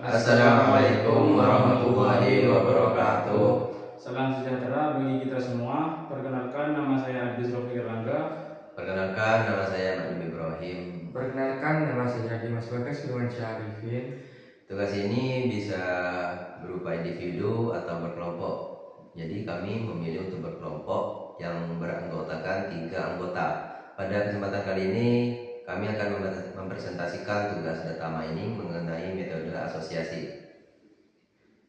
Assalamualaikum warahmatullahi wabarakatuh. Salam sejahtera bagi kita semua. Perkenalkan, nama saya Abdis Rofi Erlangga. Perkenalkan, nama saya Nadim Ibrahim. Perkenalkan, nama saya Dimas Bagas Firmansyah Arifin. Tugas ini bisa berupa individu atau berkelompok. Jadi kami memilih untuk berkelompok yang beranggotakan 3 anggota. Pada kesempatan kali ini kami akan mempresentasikan tugas data mining mengenai metode asosiasi.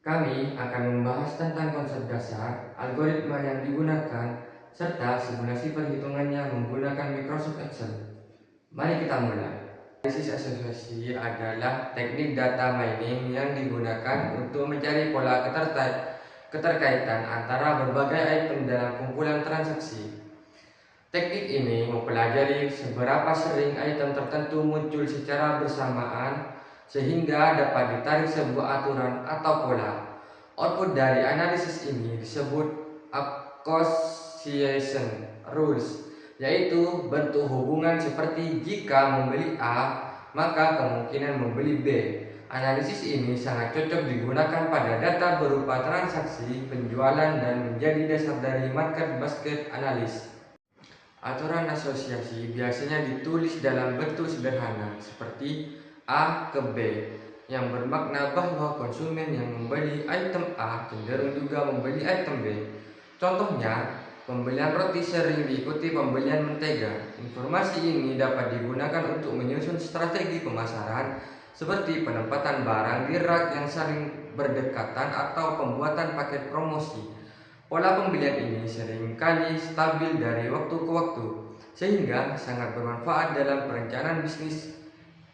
Kami akan membahas tentang konsep dasar, algoritma yang digunakan, serta simulasi perhitungannya menggunakan Microsoft Excel. Mari kita mulai. Analisis asosiasi adalah teknik data mining yang digunakan untuk mencari pola keterkaitan antara berbagai item dalam kumpulan transaksi. Teknik ini mempelajari seberapa sering item tertentu muncul secara bersamaan sehingga dapat ditarik sebuah aturan atau pola. Output dari analisis ini disebut association rules, yaitu bentuk hubungan seperti jika membeli A, maka kemungkinan membeli B. Analisis ini sangat cocok digunakan pada data berupa transaksi, penjualan, dan menjadi dasar dari market basket analis. Aturan asosiasi biasanya ditulis dalam bentuk sederhana seperti A ke B, yang bermakna bahwa konsumen yang membeli item A cenderung juga membeli item B. Contohnya, pembelian roti sering diikuti pembelian mentega. Informasi ini dapat digunakan untuk menyusun strategi pemasaran seperti penempatan barang di rak yang saling berdekatan atau pembuatan paket promosi. Pola pembelian ini seringkali stabil dari waktu ke waktu, sehingga sangat bermanfaat dalam perencanaan bisnis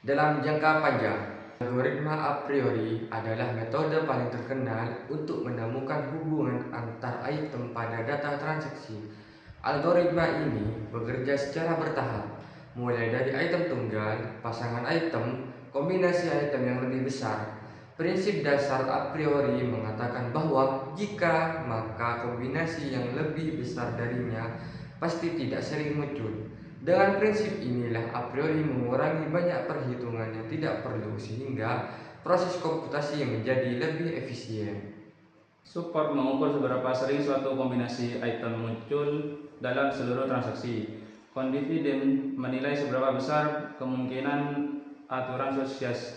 dalam jangka panjang. Algoritma a priori adalah metode paling terkenal untuk menemukan hubungan antar item pada data transaksi. Algoritma ini bekerja secara bertahap, mulai dari item tunggal, pasangan item, kombinasi item yang lebih besar. Prinsip dasar a priori mengatakan bahwa jika, maka kombinasi yang lebih besar darinya pasti tidak sering muncul. Dengan prinsip inilah a priori mengurangi banyak perhitungan yang tidak perlu sehingga proses komputasi menjadi lebih efisien. Support mengukur seberapa sering suatu kombinasi item muncul dalam seluruh transaksi. Confident menilai seberapa besar kemungkinan aturan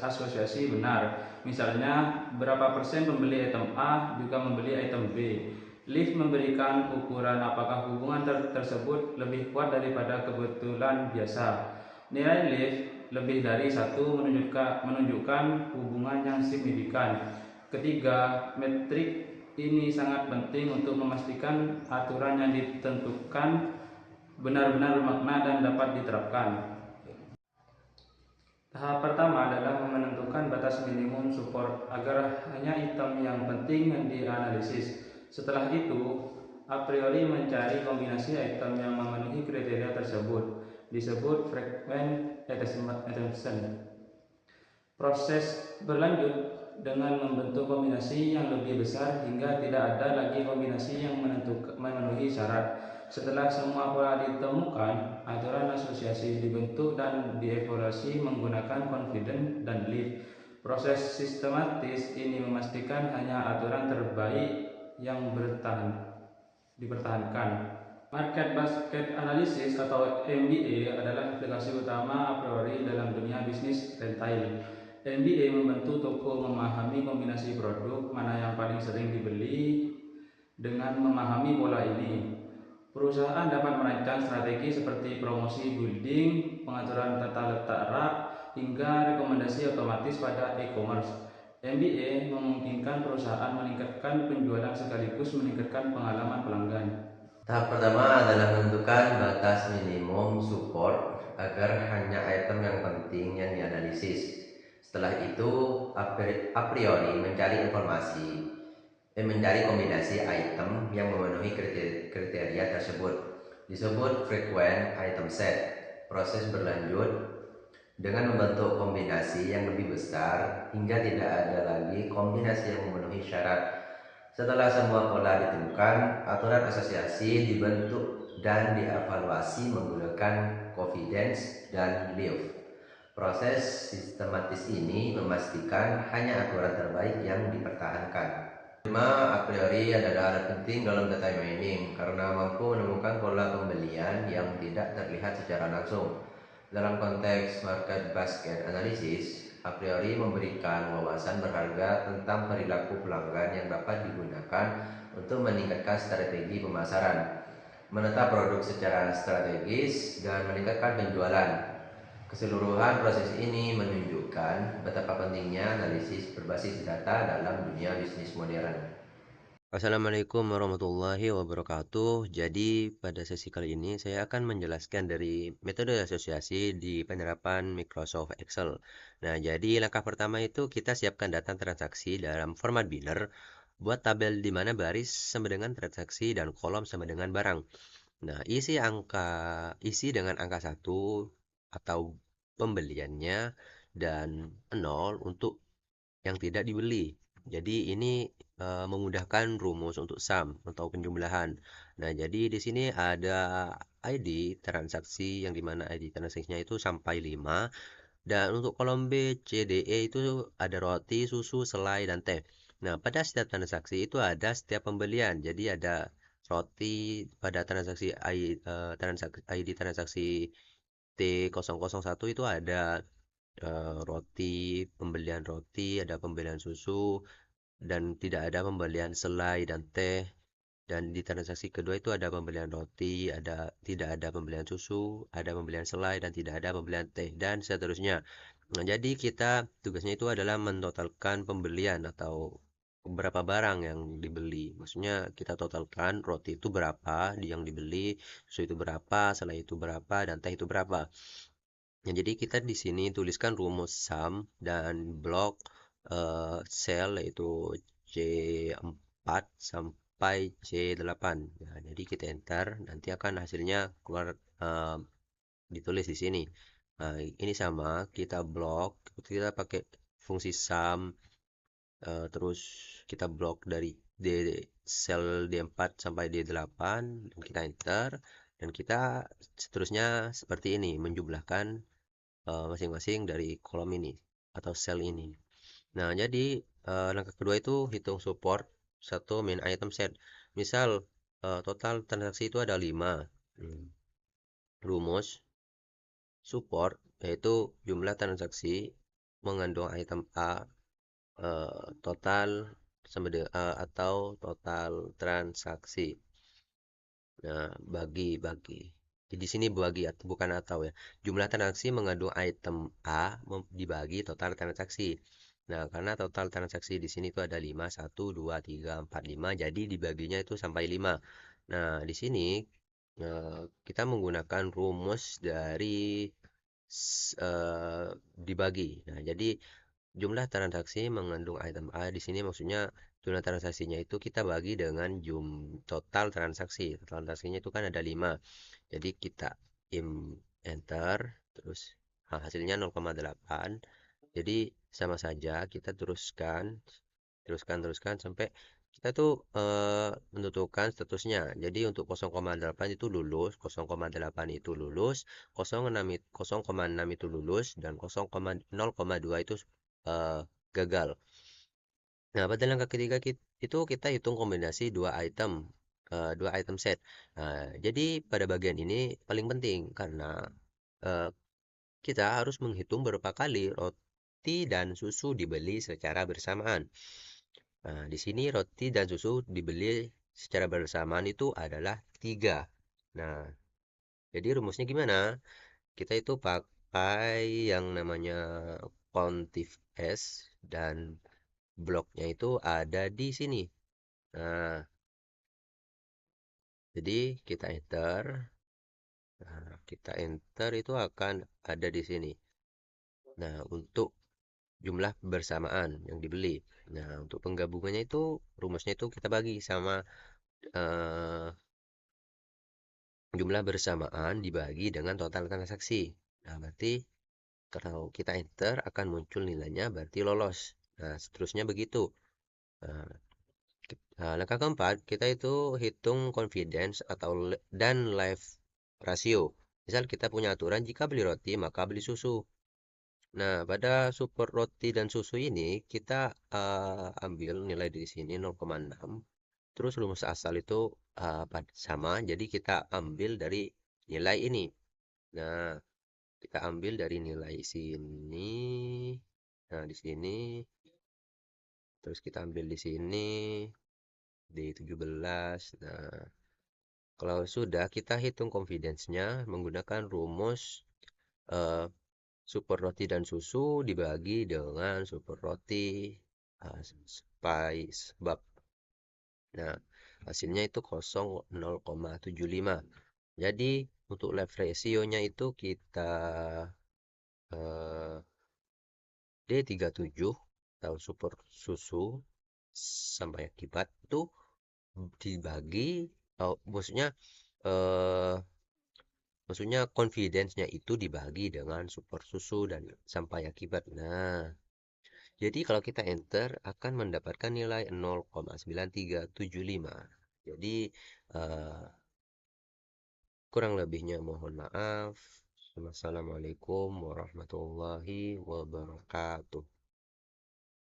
asosiasi benar. Misalnya, berapa persen pembeli item A juga membeli item B. Leaf memberikan ukuran apakah hubungan tersebut lebih kuat daripada kebetulan biasa. Nilai Leaf lebih dari 1 menunjukkan hubungan yang signifikan. Ketiga, metrik ini sangat penting untuk memastikan aturan yang ditentukan benar-benar bermakna dan dapat diterapkan. Tahap pertama adalah menentukan batas minimum support agar hanya item yang penting yang dianalisis. Setelah itu, a priori mencari kombinasi item yang memenuhi kriteria tersebut, disebut frequent attention. Proses berlanjut dengan membentuk kombinasi yang lebih besar hingga tidak ada lagi kombinasi yang memenuhi syarat. Setelah semua pola ditemukan, aturan asosiasi dibentuk dan dievaluasi menggunakan confident dan leaf. Proses sistematis ini memastikan hanya aturan terbaik yang dipertahankan. Market Basket Analysis atau MBA adalah aplikasi utama a priori dalam dunia bisnis retail. MBA membantu toko memahami kombinasi produk mana yang paling sering dibeli. Dengan memahami pola ini, perusahaan dapat merancang strategi seperti promosi building, pengaturan tata letak rak, hingga rekomendasi otomatis pada e-commerce. MBA memungkinkan perusahaan meningkatkan penjualan sekaligus meningkatkan pengalaman pelanggan. Tahap pertama adalah menentukan batas minimum support agar hanya item yang penting yang dianalisis. Setelah itu, a priori mencari kombinasi item yang memenuhi kriteria tersebut, disebut frequent item set. Proses berlanjut dengan membentuk kombinasi yang lebih besar hingga tidak ada lagi kombinasi yang memenuhi syarat. Setelah semua pola ditemukan, aturan asosiasi dibentuk dan dievaluasi menggunakan confidence dan leaf. Proses sistematis ini memastikan hanya aturan terbaik yang dipertahankan. 5. A priori adalah alat penting dalam data mining karena mampu menemukan pola pembelian yang tidak terlihat secara langsung. Dalam konteks market basket analysis, a priori memberikan wawasan berharga tentang perilaku pelanggan yang dapat digunakan untuk meningkatkan strategi pemasaran, menata produk secara strategis, dan meningkatkan penjualan. Keseluruhan proses ini menunjukkan betapa pentingnya analisis berbasis data dalam dunia bisnis modern. Assalamualaikum warahmatullahi wabarakatuh. Jadi pada sesi kali ini saya akan menjelaskan dari metode asosiasi di penerapan Microsoft Excel. Nah, jadi langkah pertama itu kita siapkan data transaksi dalam format binner, buat tabel di mana baris sama dengan transaksi dan kolom sama dengan barang. Nah, isi dengan angka 1 atau pembeliannya dan 0 untuk yang tidak dibeli. Jadi ini memudahkan rumus untuk sum atau penjumlahan. Nah, jadi di sini ada ID transaksi yang dimana ID transaksinya itu sampai 5, dan untuk kolom B, C, D, E itu ada roti, susu, selai, dan teh. Nah, pada setiap transaksi itu ada setiap pembelian. Jadi ada roti pada ID transaksi T001 itu ada roti, pembelian roti, ada pembelian susu, dan tidak ada pembelian selai dan teh. Dan di transaksi kedua itu ada pembelian roti, tidak ada pembelian susu, ada pembelian selai, dan tidak ada pembelian teh, dan seterusnya. Nah, jadi kita tugasnya itu adalah mentotalkan pembelian atau berapa barang yang dibeli. Maksudnya kita totalkan roti itu berapa yang dibeli, susu itu berapa, selai itu berapa, dan teh itu berapa. Nah, jadi kita di sini tuliskan rumus sum dan blok sel yaitu C4 sampai C8. Nah, jadi kita enter, nanti akan hasilnya keluar ditulis di sini. Nah, ini sama, kita blok, kita pakai fungsi sum, terus kita blok dari sel D4 sampai D8, dan kita enter, dan kita seterusnya seperti ini, menjumlahkan masing-masing dari kolom ini atau sel ini. Nah, jadi langkah kedua itu hitung support satu main item set. Misal total transaksi itu ada 5. Rumus support yaitu jumlah transaksi mengandung item A total atau total transaksi. Nah, bagi. Di sini bagi bukan atau ya. Jumlah transaksi mengandung item A dibagi total transaksi. Nah, karena total transaksi di sini itu ada 5, 1, 2, 3, 4, 5. Jadi dibaginya itu sampai 5. Nah, di sini kita menggunakan rumus dari dibagi. Nah, jadi jumlah transaksi mengandung item A di sini maksudnya jumlah transaksinya itu kita bagi dengan total transaksi. Total transaksinya itu kan ada 5. Jadi kita enter, terus hasilnya 0,8. Jadi sama saja kita teruskan sampai kita tuh menentukan statusnya. Jadi untuk 0,8 itu lulus, 0,8 itu lulus, 0,6 itu lulus, dan 0,2 itu gagal. Nah, pada langkah ketiga itu kita hitung kombinasi dua item set. Nah, jadi pada bagian ini paling penting karena kita harus menghitung berapa kali roti dan susu dibeli secara bersamaan. Nah, di sini roti dan susu dibeli secara bersamaan itu adalah 3. Nah, jadi rumusnya gimana? Kita itu pakai yang namanya CONTIF S dan bloknya itu ada di sini. Nah, jadi kita enter. Nah, kita enter itu akan ada di sini. Nah, untuk jumlah bersamaan yang dibeli. Nah, untuk penggabungannya itu rumusnya itu kita bagi sama jumlah bersamaan dibagi dengan total transaksi. Nah, berarti kalau kita enter akan muncul nilainya berarti lolos. Nah, seterusnya begitu. Nah, langkah keempat, kita itu hitung confidence dan live ratio. Misal kita punya aturan jika beli roti maka beli susu. Nah, pada super roti dan susu ini kita ambil nilai di sini 0,6. Terus rumus asal itu sama, jadi kita ambil dari nilai ini. Nah, kita ambil dari nilai sini. Nah, di sini. Terus kita ambil di sini di 17. Nah, kalau sudah kita hitung confidence-nya menggunakan rumus eh, super roti dan susu dibagi dengan super roti spice sebab. Nah, hasilnya itu 0,75. Jadi untuk left ratio-nya itu kita eh, D37 atau super susu sampai akibat itu dibagi, maksudnya eh, maksudnya confidence-nya itu dibagi dengan super susu dan sampai akibat. Nah, jadi kalau kita enter akan mendapatkan nilai 0,9375. Jadi eh, kurang lebihnya mohon maaf. Wassalamualaikum warahmatullahi wabarakatuh.